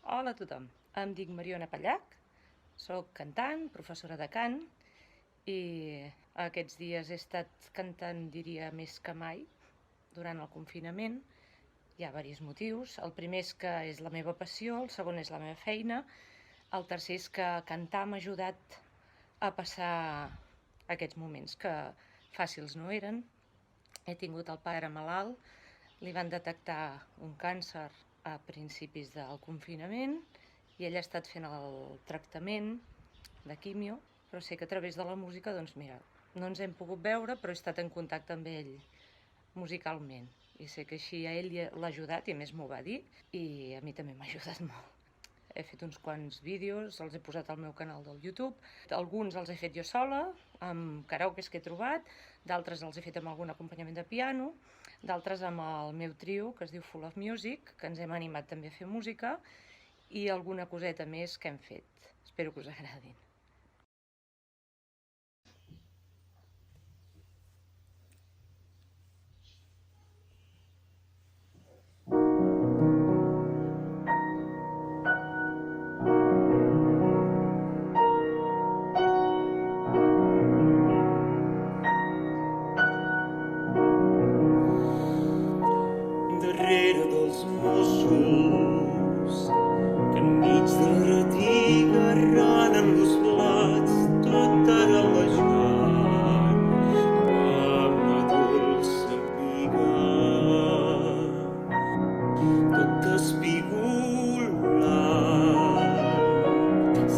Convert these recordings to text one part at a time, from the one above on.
Hola a tothom, em dic Mariona Pallac, soc cantant, professora de cant i aquests dies he estat cantant, diria, més que mai durant el confinament. Hi ha diversos motius. El primer és que és la meva passió, el segon és la meva feina, el tercer és que cantar m'ha ajudat a passar aquests moments que fàcils no eren. He tingut el pare malalt, li van detectar un càncer a principis del confinament i ell ha estat fent el tractament de quimio, però sé que a través de la música, doncs mira, no ens hem pogut veure, però he estat en contacte amb ell musicalment. I sé que així a ell l'ha ajudat, i a més m'ho va dir, i a mi també m'ha ajudat molt. He fet uns quants vídeos, els he posat al meu canal del YouTube. Alguns els he fet jo sola, amb karaokes que he trobat, d'altres els he fet amb algun acompanyament de piano, d'altres amb el meu trio, que es diu Full of Music, que ens hem animat també a fer música, i alguna coseta més que hem fet. Espero que us agradin. Darrere dels Mossos que enmig de retiga arranen los blats tot ara la gent amb la dolça piga tot espigolant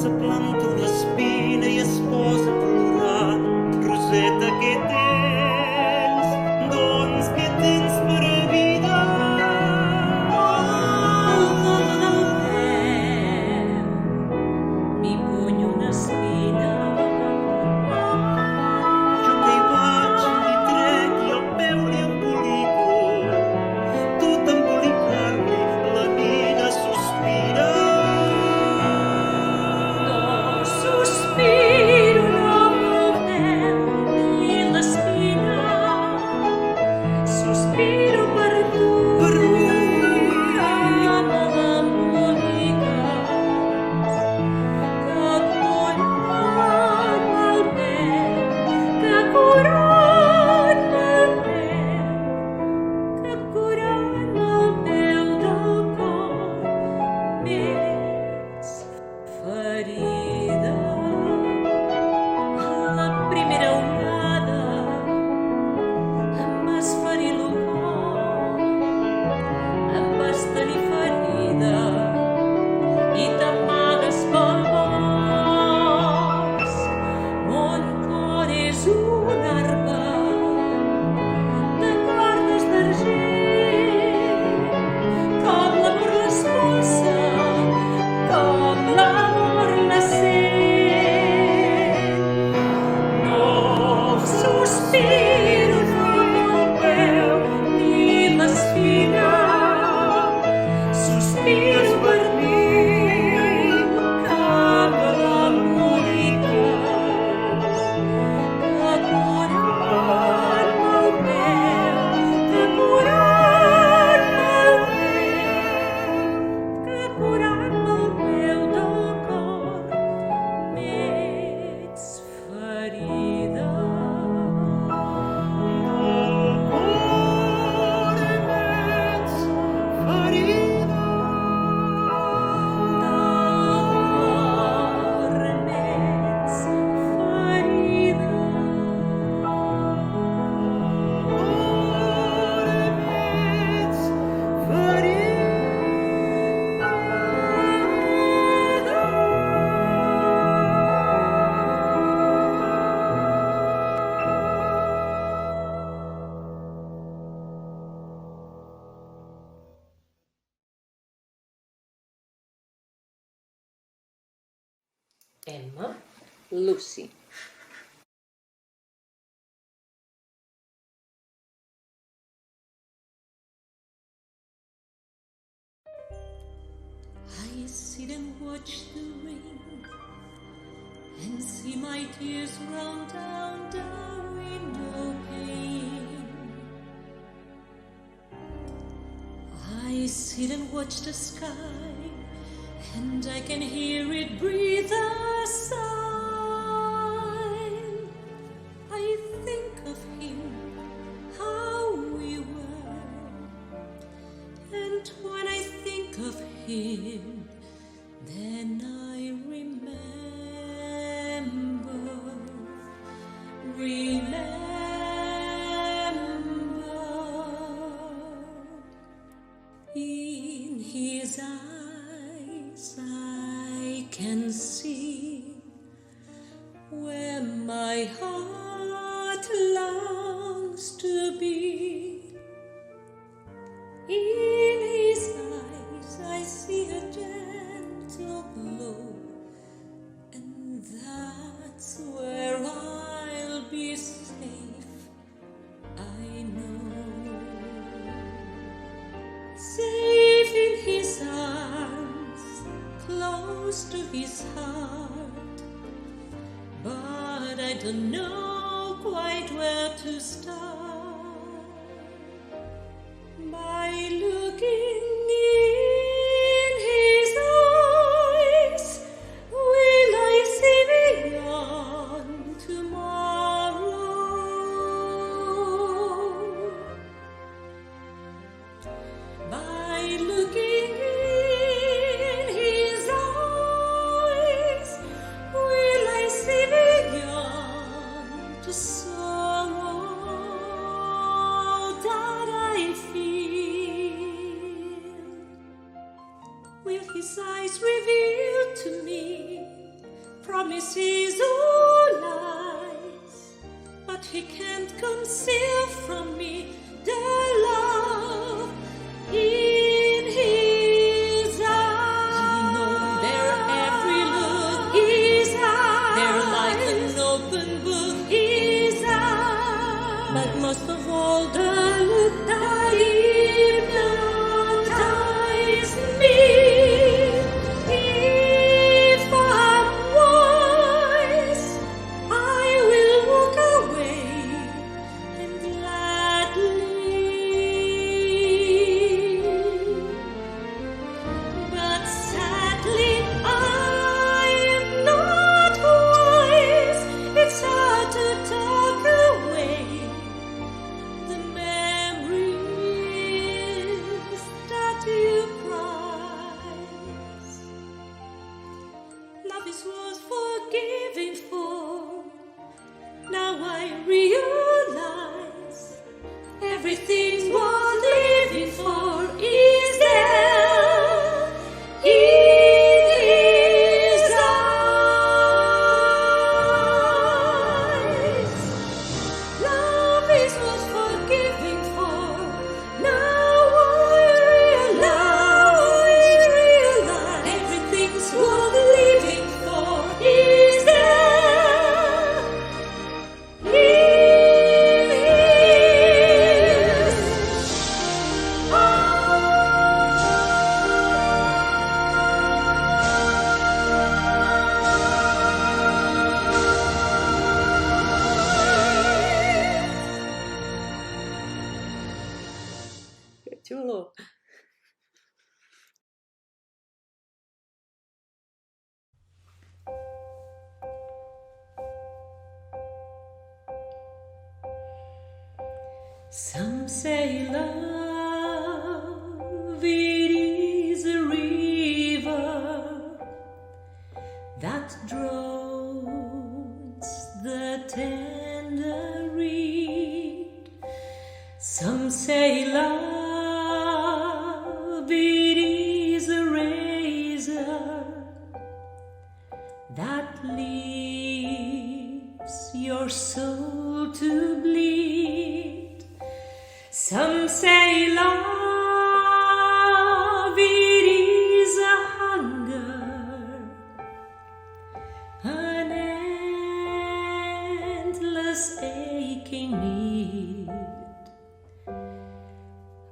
se planta una espina i es posa a plorar. Roseta, què tens? Doncs què tens per a vida? Jo que hi vaig, li trec i el peu li embolico, tot embolicant-li la nina sospira. Per mi Emma, Lucy. I sit and watch the rain and see my tears roll down the window pane. I sit and watch the sky and I can hear it breathe a sigh. I think of him, how we were, and when I think of him, then I remember. In his eyes I can see where my heart longs to be. In his eyes I see a gentle glow, and that's where I'll be safe, I know. Safe in his arms, close to his heart, but I don't know quite where to start. By looking in his eyes, will I see beyond tomorrow? By looking in his eyes, will I see beyond the sorrow that I feel? Will his eyes reveal to me promises or lies? But he can't conceal from me the love in his eyes. I know their every look, his eyes. They're like an open book, his eyes. But most of all, the look that hypnotizes me. If I'm wise, I will walk away and gladly. But sadly, I am not wise. It's hard to talk away the memories that you prize. Love is worth forgiving for. Now I realize everything's worth living for is there in his eyes. Love is worth forgiving for. Now I realize everything's worth living for is there in his eyes. Qué chulo. Some say love, it is a river that drones the tender reed. Some say love, it is a razor that leaves your soul to bleed. Some say love, it is a hunger, an endless aching need.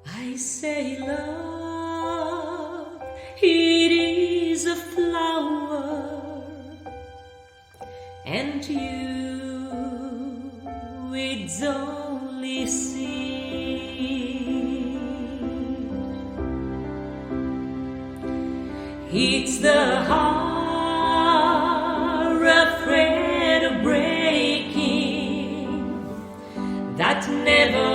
I say love, it is a flower, and you, its only seed. It's the heart afraid of breaking that never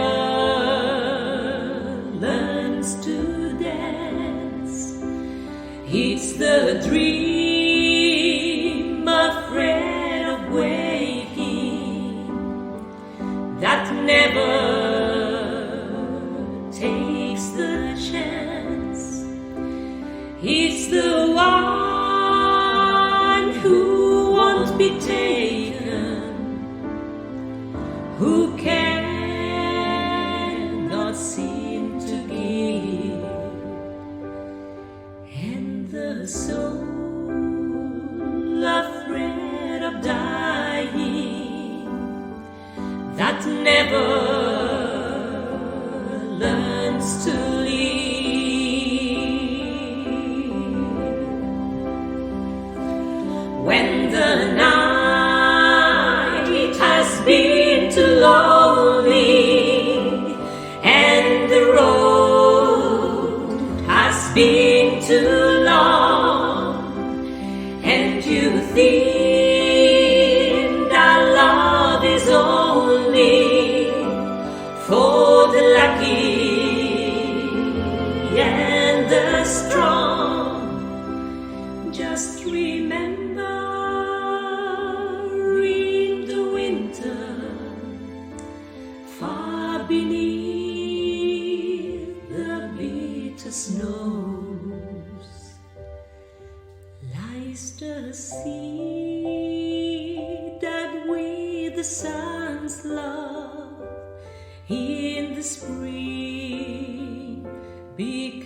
learns to dance. It's the dream afraid of waking that never takes the chance. It's the one who won't be taken, who cannot seem to give, and the soul afraid of dying that never learns to live. When the night has been too lonely and the road has been too long, and you think that love is only for the lucky and the strong, just remember in the winter, far beneath the bitter snows, lies the seed that with the sun's love in the spring becomes